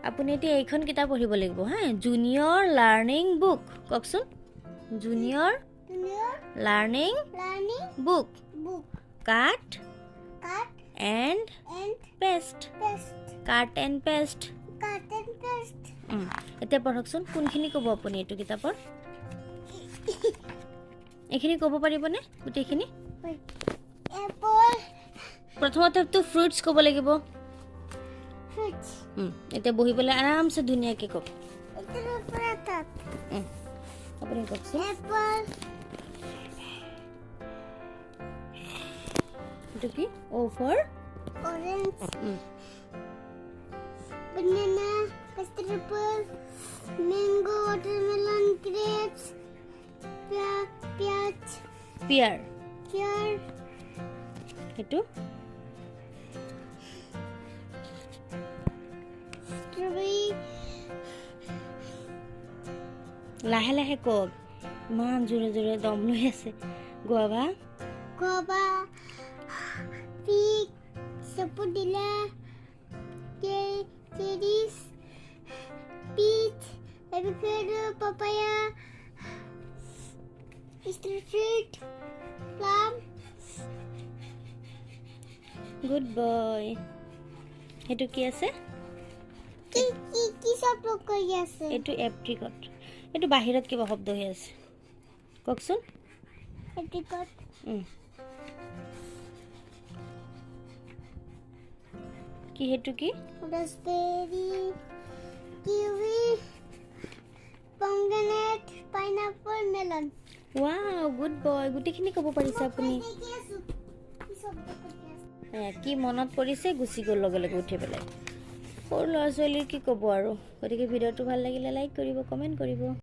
আপুনি এতিয়া এইখন কিতাপ পঢ়িব লাগিব হা জুনিয়ৰ লাৰ্ণিং বুক কওকচোন junior learning book cut and paste cut and paste এতিয়া পঢ়কচোন কোনখিনি ক'ব আপুনি এইটো কিতাপৰ এইখিনি ক'ব পাৰিবনে গোটেইখিনি প্ৰথমতেতো ফ্ৰুটছ ক'ব লাগিব এতিয়া বহি পেলাই আৰামছে ধুনীয়াকৈ কওক আপুনি কওকচোন এইটো কি O' for orange banana vegetable mango watermelon grapes peach pear pear এইটো strawberry লাহে লাহে কওক ইমান জোৰে জোৰে দম লৈ আছে guava guava fig sapodilla cherries peach avocado papaya star fruit plum good boy এইটো কি আছে কি সব লোক কই আছে এইটো এপ্ৰিকট এইটো বাহিৰত কিবা শব্দ হৈ আছে কওকচোন apricot কি সেইটো কি raspberry kiwi pomegranate pineapple melon wow good boy গোটেইখিনি ক'ব পাৰিছে আপুনি কি মনত পৰিছে গুচি গ'ল লগে লগে উঠি পেলাই সৰু ল'ৰা ছোৱালীৰ কি ক'ব আৰু গতিকে ভিডিঅ'টো ভাল লাগিলে লাইক কৰিব কমেণ্ট কৰিব